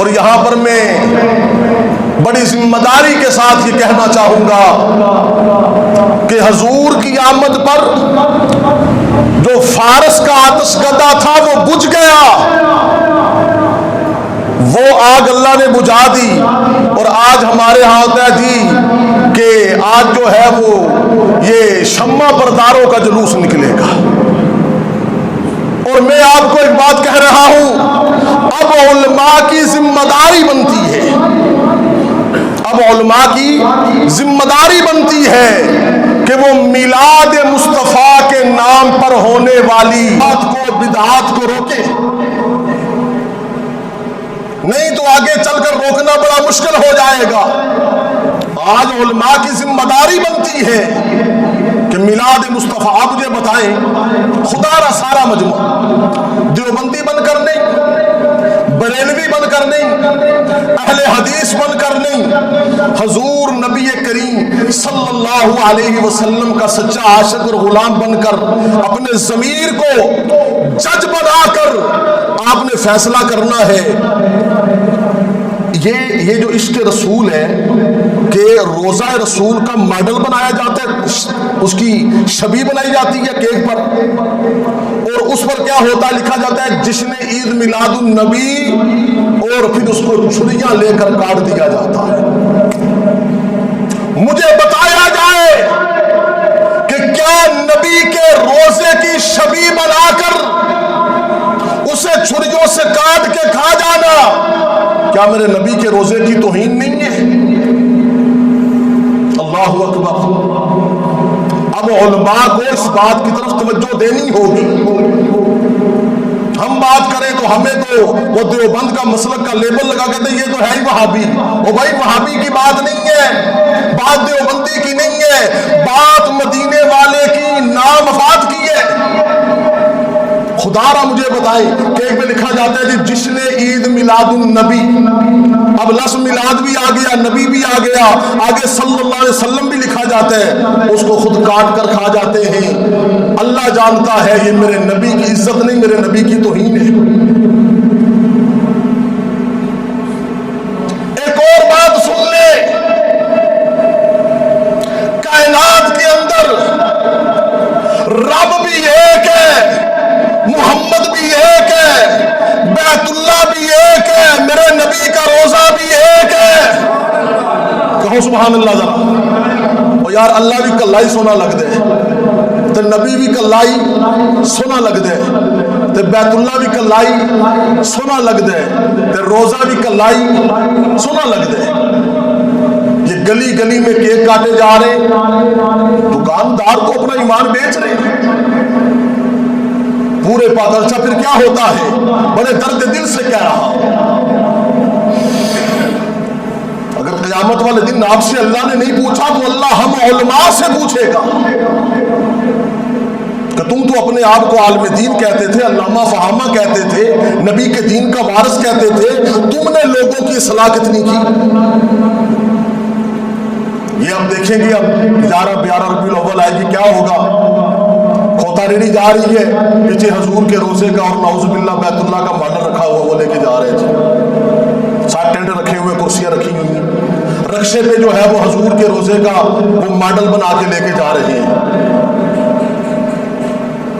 और यहाँ पर मैं बड़ी जिम्मेदारी के साथ ये कहना चाहूँगा कि हजूर की आमद पर जो फारस का आतिशकदा था वो बुझ गया, वो आग अल्लाह ने बुझा दी। और आज हमारे यहाँ होता है जी कि आज जो है वो ये शम्मा बरदारों का जुलूस निकलेगा। और मैं आपको एक बात कह रहा हूं, अब उलमा की जिम्मेदारी बनती है, अब उलमा की जिम्मेदारी बनती है कि वो मिलाद मुस्तफा के नाम पर होने वाली बात को, बिदआत को रोके। नहीं तो आगे चलकर रोकना बड़ा मुश्किल हो जाएगा। आज उलमा की जिम्मेदारी बनती है कि मिलाद मुस्तफा, आप मुझे बताएं, खुदा रा सारा मजमा देवबंदी बनकर नहीं, बरेलवी बनकर नहीं, अहले हदीस बनकर नहीं, हजूर नबी करीम सल्लल्लाहु अलैहि वसल्लम का सच्चा आशिक और गुलाम बनकर अपने ज़मीर को जज बनाकर आपने फैसला करना है। ये जो इश्क रसूल है कि रोज़ा रसूल का मॉडल बनाया जाता है, उसकी छवि बनाई जाती है केक पर, और उस पर क्या होता है, लिखा जाता है जिसने ईद मिलादुन नबी, और फिर उसको छुरियां लेकर काट दिया जाता है। मुझे बताया जाए कि क्या नबी के रोजे की छवि बनाकर उसे छुरियों से काट के खा जाना क्या मेरे नबी के रोजे की तौहीन नहीं है? अल्लाहु अकबर। अब उलमा को इस बात की तरफ तवज्जो देनी होगी। हम बात करें तो हमें तो वो देवबंद का मसलक का लेबल लगा कहते ये तो है ही वहाबी। ओ भाई, वहाबी की बात नहीं है, बात देवबंदी की नहीं है, बात मदीने वाले की नामफात की है। खुदारा मुझे बताएं, केक में लिखा जाता है कि जिसने ईद मिलादुन नबी, अब लफ्ज़ मिलाद भी आ गया, नबी भी आ गया, आगे सल्लल्लाहु अलैहि वसल्लम भी लिखा जाता है, उसको खुद काट कर खा जाते हैं। अल्लाह जानता है ये मेरे नबी की इज्जत नहीं, मेरे नबी की तौहीन है। एक और बात सुन ले, कायनात के अंदर रब भी एक है, मोहम्मद भी एक है, बैतुल्लाह भी एक है, मेरे नबी का रोजा भी एक है। कहो सुभान अल्लाह जरा। और यार अल्लाह भी कल्लाई सोना लग दे, तो नबी भी कल्लाई सोना लग दे, तो बैतुल्लाह भी कल्लाई सोना लग दे, तो रोजा भी कल्लाई सोना लग दे। ये गली गली में केक काटे जा रहे, दुकानदार को अपना ईमान बेच रहे पूरे पादरचा। फिर क्या होता है, बड़े दर्द दिल से कह रहा हूं, अगर क़यामत वाले दिन आपसे अल्लाह ने नहीं पूछा तो अल्लाह हम उलमा से पूछेगा कि तुम तो अपने आप को आलिम दीन कहते थे, अल्लामा फहामा कहते थे, नबी के दीन का वारिस कहते थे, तुमने लोगों की सलाह कितनी की? ये अब देखेंगे, अब 11-12 रबीउल अव्वल आएगी, क्या होगा? खोतारेड़ी जा रही है, पीछे हजूर के रोजे का और नाउजुबिल्लाह बैतुल्लाह का मॉडल रखा हुआ, वो लेके जा रहे थे। 7 टेंट रखे हुए, कुर्सियां रखी हुई, रक्शे पे जो है वो हजूर के रोजे का वो मॉडल बना के लेके जा रहे हैं।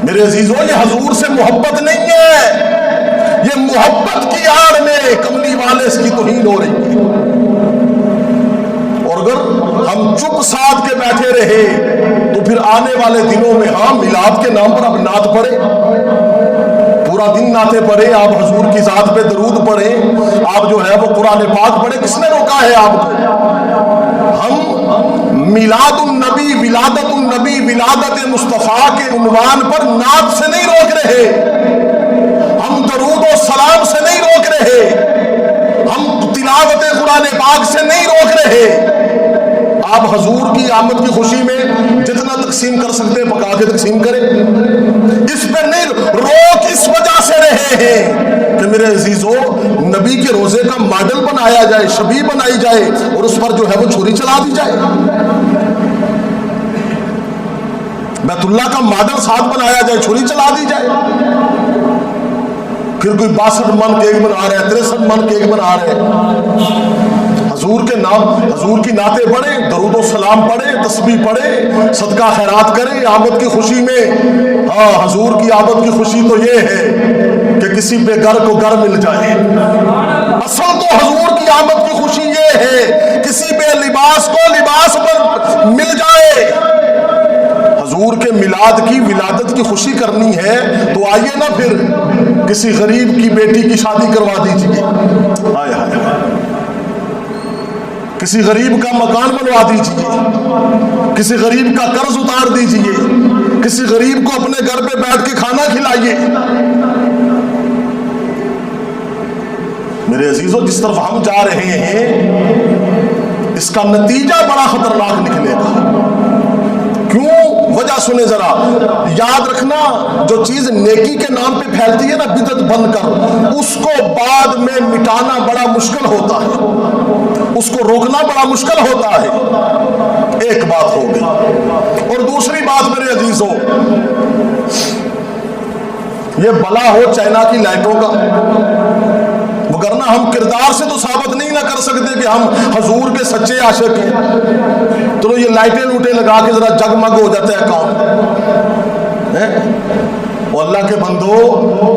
मेरे अजीजों, ये हजूर से मोहब्बत नहीं है, ये मोहब्बत की आड़ में कमली वाले इसकी तौहीन हो रही है। और अगर हम चुप साध के बैठे रहे तो फिर आने वाले दिनों में, हाँ मिलाद के नाम पर आप नात पढ़े, पूरा दिन नाते पढ़े, आप हजूर की जात पे दरूद पढ़े, आप जो है वो कुरान पाक पढ़े, किसने रोका है आपको? हम मिलादुन नबी, विलादतुन नबी, विलादत मुस्तफा के उन्वान पर नात से नहीं रोक रहे, हम दरूद और सलाम से नहीं रोक रहे, हम तिलावत कुरान पाक से नहीं रोक रहे। आप हजूर की आमद की खुशी में जितना तकसीम कर सकते हैं पका के तकसीम करें, इस पर नहीं रोक इस वजह से रहे हैं कि मेरे अजीजों, नबी के रोजे का मॉडल बनाया जाए, छवि बनाई जाए और उस पर जो है वो छुरी चला दी जाए। बैतुल्लाह का मॉडल साथ बनाया जाए, छुरी चला दी जाए। फिर कोई 62 मन केक बना रहे हैं, 63 मन केक बना रहे हैं। हजूर के नाम, हजूर की नाते पढ़े, दरूद सलाम पढ़े, तस्बीह पढ़े, सदका खैरात करें आमद की खुशी में। हाँ, हजूर की आमद की खुशी तो ये है कि किसी बेघर को घर मिल जाए। असल तो हजूर की आमद की खुशी ये है किसी बेलिबास को लिबास पर मिल जाए। हजूर के मिलाद की विलादत की खुशी करनी है तो आइए ना फिर किसी गरीब की बेटी की शादी करवा दीजिए, हाय हाय, किसी गरीब का मकान बनवा दीजिए, किसी गरीब का कर्ज उतार दीजिए, किसी गरीब को अपने घर पे बैठ के खाना खिलाइए। मेरे अजीजों, जिस तरफ हम जा रहे हैं इसका नतीजा बड़ा खतरनाक निकलेगा। क्यों? वजह सुने जरा, याद रखना, जो चीज नेकी के नाम पे फैलती है ना बिदअत बनकर, उसको बाद में मिटाना बड़ा मुश्किल होता है, उसको रोकना बड़ा मुश्किल होता है। एक बात हो गई। और दूसरी बात मेरे अजीजों, ये भला हो चाइना की लाइटों का, वरना हम किरदार से तो साबित नहीं ना कर सकते कि हम हजूर के सच्चे आशिक हैं। तो ये लाइटें लूटे लगा के जरा जगमग हो जाता है काम है। और अल्लाह के बंदो,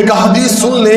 एक हदीस सुन ले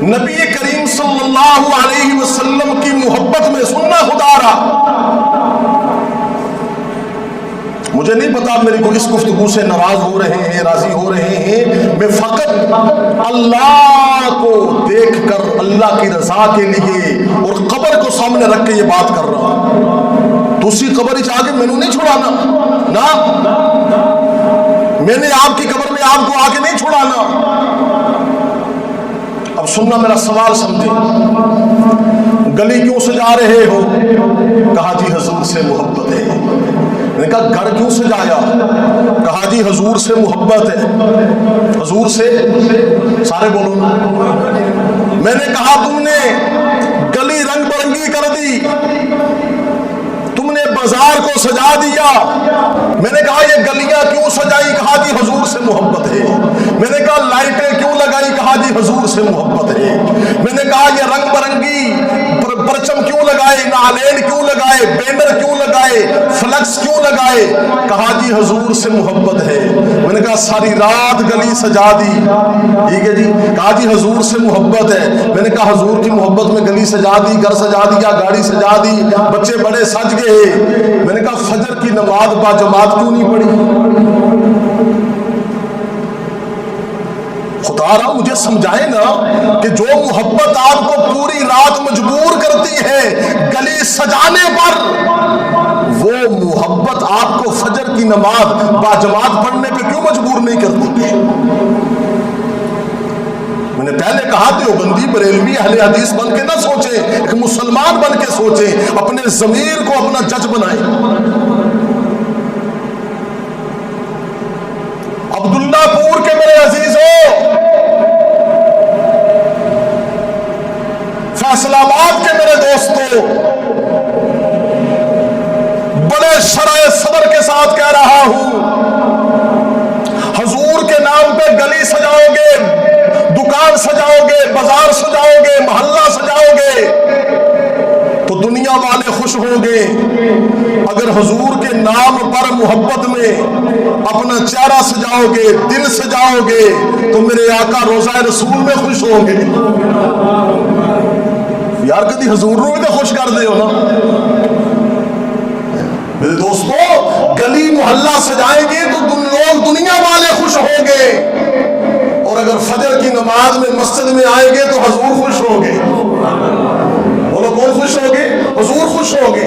नबी करीम सल्लल्लाहु अलैहि वसल्लम की मोहब्बत में सुनना खुदारा, मुझे नहीं पता मेरे को इस गुफ्तगू से नाराज हो रहे हैं, राजी हो रहे हैं। मैं फकत अल्लाह को देखकर, अल्लाह की रजा के लिए और कब्र को सामने रख के ये बात कर रहा हूं। दूसरी कब्र ही आके मैंने नहीं छुड़ाना ना, मैंने आपकी कब्र में आपको आके नहीं छुड़ाना। अब सुनना, मेरा सवाल समझे। गली क्यों सजा रहे हो? कहा जी हजूर से मोहब्बत है। मैंने कहा घर क्यों सजाया? कहा जी हजूर से मोहब्बत है। हजूर से, सारे बोलो ना। मैंने कहा तुमने गली रंग बिरंगी कर दी, तुमने बाजार को सजा दिया। मैंने कहा ये गलियां क्यों सजाई? कहा जी हजूर से मोहब्बत है। मैंने कहा लाइटें क्यों लगाई? कहा जी हजूर से मोहब्बत है। मैंने कहा ये रंग बिरंगी परचम क्यों लगाए, नालेन क्यों लगाए, बैनर क्यों लगाए, फ्लक्स क्यों लगाए? कहा जी हजूर से मोहब्बत है। मैंने कहा सारी रात गली सजा दी, ठीक है जी। कहा जी हजूर से मोहब्बत है। मैंने कहा हजूर की मोहब्बत में गली सजा दी, घर सजा दिया, गाड़ी सजा दी, बच्चे बड़े सज गए। मैंने कहा फजर की नमाज बाजमात क्यों नहीं पढ़ी? खुदारा मुझे समझाए ना कि जो मोहब्बत आपको पूरी रात मजबूर करती है गली सजाने पर, वो मोहब्बत आपको फजर की नमाज बाजमात पढ़ने पे क्यों मजबूर नहीं करती? मैंने पहले कहा देवबंदी बरेलवी अहले हदीस बन के ना सोचे, एक मुसलमान बन के सोचे, अपने ज़मीर को अपना जज बनाए। अब्दुल्लापुर के मेरे अजीजों, फैसलाबाद के मेरे दोस्तों, बड़े शराए सदर के साथ कह रहा हूं, हजूर के नाम पे गली सजाओगे, दुकान सजाओगे, बाजार सजाओगे, मोहल्ला सजाओगे तो दुनिया वाले खुश होंगे। अगर हजूर के नाम पर मोहब्बत में अपना चेहरा सजाओगे, दिल सजाओगे तो मेरे आका रोज़ा रसूल में खुश होंगे। यार कभी हजूर को भी तो खुश कर दे हो ना मेरे दोस्तों। गली मोहल्ला सजाएंगे तो लोग दुनिया वाले खुश होंगे, और अगर फजर की नमाज में मस्जिद में आएंगे तो हजूर खुश होंगे। बोलो कौन खुश होंगे? हजूर खुश होंगे।